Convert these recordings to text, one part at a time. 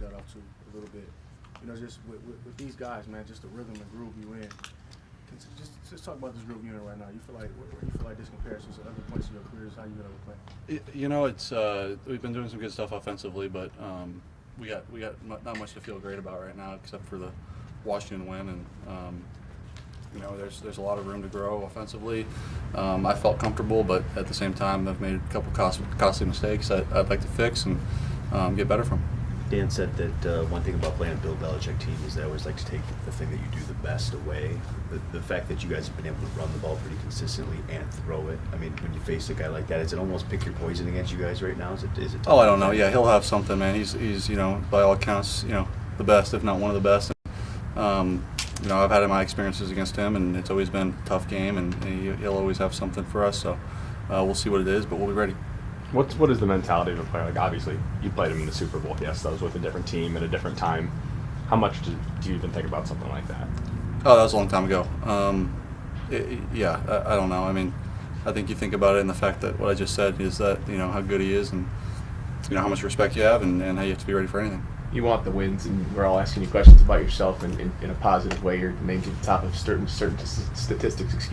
got off to a little bit. Just with these guys, man, just the rhythm and groove you in. Just talk about this group you're in right now. You feel like where you feel like this compares to other points in your careers? How you been able to play? It's we've been doing some good stuff offensively, but we got not much to feel great about right now, except for the Washington win, and there's a lot of room to grow offensively. I felt comfortable, but at the same time, I've made a couple costly mistakes that I'd like to fix and get better from. Dan said that one thing about playing a Bill Belichick team is they always like to take the thing that you do the best away. The fact that you guys have been able to run the ball pretty consistently and throw it. I mean, when you face a guy like that, is it almost pick your poison against you guys right now? Is it? Oh, I don't know. Yeah, he'll have something, man. He's by all accounts, the best, if not one of the best. I've had my experiences against him, and it's always been a tough game, and he'll always have something for us. So we'll see what it is, but we'll be ready. What is the mentality of a player? Like, obviously, you played him in the Super Bowl. Yes, that was with a different team at a different time. How much do you even think about something like that? Oh, that was a long time ago. I don't know. I mean, I think you think about it in the fact that what I just said is that, how good he is and, how much respect you have and how you have to be ready for anything. You want the wins, and we're all asking you questions about yourself in a positive way. You're named to the top of certain statistics,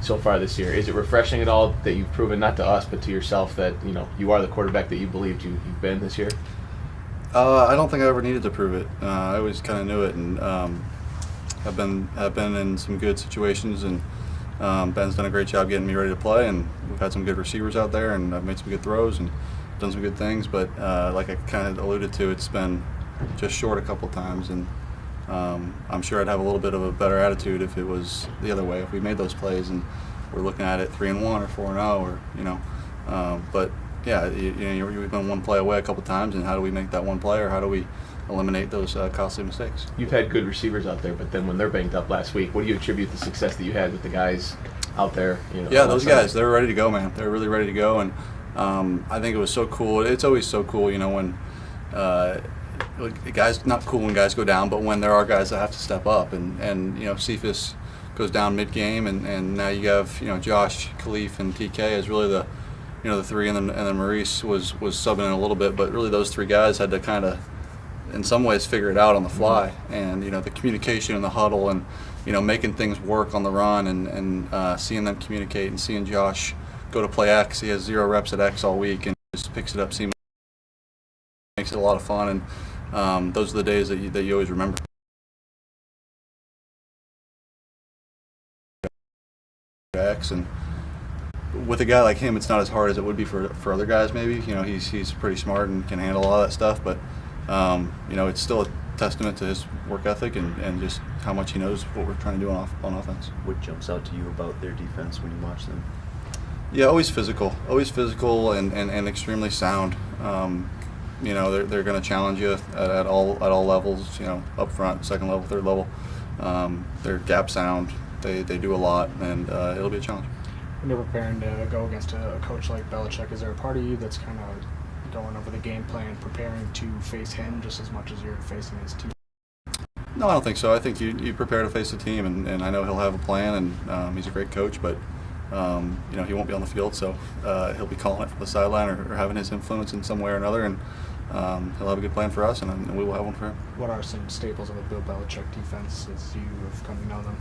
so far this year. Is it refreshing at all that you've proven, not to us, but to yourself, that you are the quarterback that you believed you've been this year? I don't think I ever needed to prove it. I always kind of knew it, and I've been in some good situations, and Ben's done a great job getting me ready to play, and we've had some good receivers out there, and I've made some good throws and done some good things, but like I kind of alluded to, it's been just short a couple times, and I'm sure I'd have a little bit of a better attitude if it was the other way, if we made those plays and we're looking at it 3-1 or 4-0, or but yeah, we've been one play away a couple times, and how do we make that one play, or how do we eliminate those costly mistakes? You've had good receivers out there, but then when they're banged up last week, what do you attribute the success that you had with the guys out there? Yeah, those guys, they're ready to go, man. They're really ready to go, and I think it was so cool. It's always so cool, when guys, not cool when guys go down, but when there are guys that have to step up, and Cephas goes down mid-game, and now you have Josh, Khalif, and TK as really the the three, and then Maurice was subbing in a little bit, but really those three guys had to kind of, in some ways, figure it out on the fly, and the communication in the huddle, and making things work on the run, and seeing them communicate, and seeing Josh go to play X. He has 0 reps at X all week, and just picks it up seamlessly. Makes it a lot of fun, and those are the days that you always remember. X, and with a guy like him, it's not as hard as it would be for other guys. Maybe he's pretty smart and can handle all that stuff, but it's still a testament to his work ethic and just how much he knows what we're trying to do on offense. What jumps out to you about their defense when you watch them? Yeah, always physical, and extremely sound. They're going to challenge you at all levels. Up front, second level, third level. They're gap sound. They do a lot, and it'll be a challenge. When you're preparing to go against a coach like Belichick, is there a part of you that's kind of going over the game plan, preparing to face him just as much as you're facing his team? No, I don't think so. I think you prepare to face the team, and I know he'll have a plan, and he's a great coach, but he won't be on the field, so he'll be calling it from the sideline or having his influence in some way or another, and he'll have a good plan for us, and we will have one for him. What are some staples of a Bill Belichick defense as you have come to know them?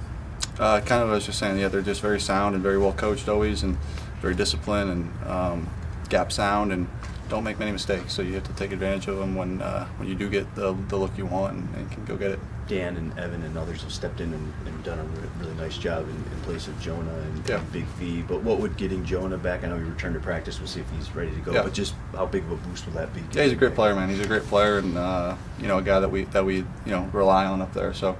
Kind of, I was just saying, yeah, they're just very sound and very well coached always, and very disciplined, and gap sound, and don't make many mistakes. So you have to take advantage of them when you do get the look you want and can go get it. Dan and Evan and others have stepped in and done a really nice job in place of Jonah and Big V. But what would getting Jonah back? I know he returned to practice. We'll see if he's ready to go. Yeah. But just how big of a boost will that be? Yeah, he's a great player, man. He's a great player, and a guy that we rely on up there. So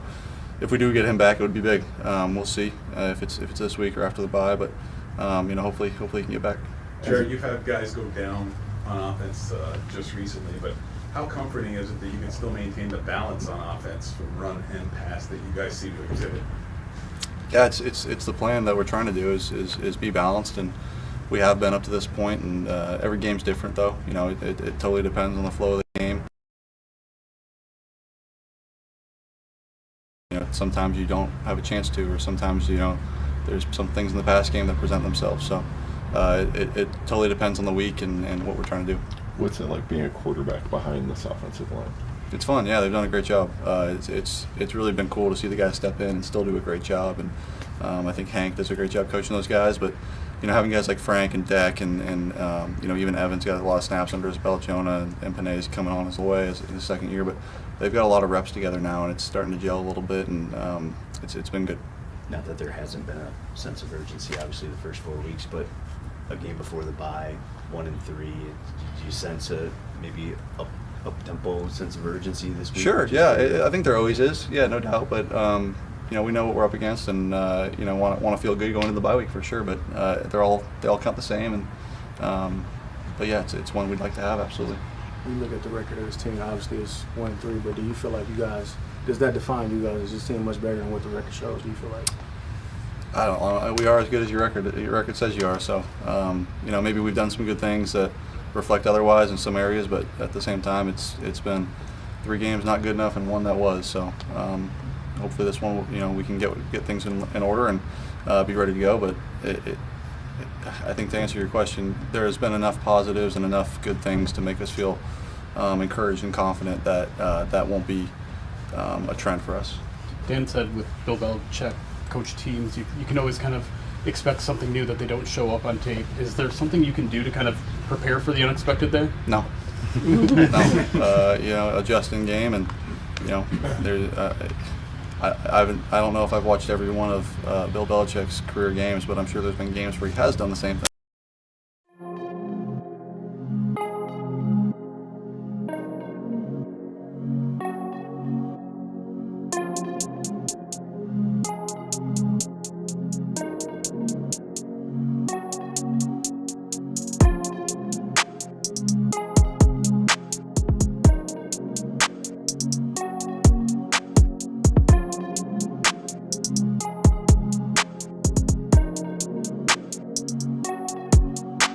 if we do get him back, it would be big. We'll see if it's this week or after the bye, but hopefully he can get back. Jared, you've had guys go down on offense just recently, but how comforting is it that you can still maintain the balance on offense from run and pass that you guys seem to exhibit? Yeah, it's the plan that we're trying to do is be balanced, and we have been up to this point, and every game's different though. It totally depends on the flow of the game. Sometimes you don't have a chance to, or sometimes there's some things in the pass game that present themselves. So it totally depends on the week and what we're trying to do. What's it like being a quarterback behind this offensive line? It's fun. Yeah, they've done a great job. It's really been cool to see the guys step in and still do a great job. And I think Hank does a great job coaching those guys. But having guys like Frank and Deck and even Evans got a lot of snaps under his belt. Jonah and Panay's coming on his way in his second year, but they've got a lot of reps together now, and it's starting to gel a little bit, and it's been good. Not that there hasn't been a sense of urgency, obviously, the first 4 weeks, but a game before the bye, 1-3, do you sense maybe up-tempo sense of urgency this week? Sure, yeah. I think there always is, yeah, no doubt. But, we know what we're up against and, want to feel good going into the bye week for sure. But they all count the same. And but, yeah, it's one we'd like to have, absolutely. When you look at the record of this team, obviously it's 1-3, but do you feel like you guys – does that define you guys? Is this team much better than what the record shows, do you feel like? I don't know. We are as good as your record says you are. So, maybe we've done some good things that reflect otherwise in some areas, but at the same time, it's been 3 games not good enough and 1 that was. So, hopefully this one, we can get things in order and be ready to go. But I think to answer your question, there has been enough positives and enough good things to make us feel encouraged and confident that that won't be a trend for us. Dan said with Bill Belichick coach teams, you can always kind of expect something new that they don't show up on tape. Is there something you can do to kind of prepare for the unexpected there? No. No. Adjust in game, and there's. I don't know if I've watched every one of Bill Belichick's career games, but I'm sure there's been games where he has done the same thing.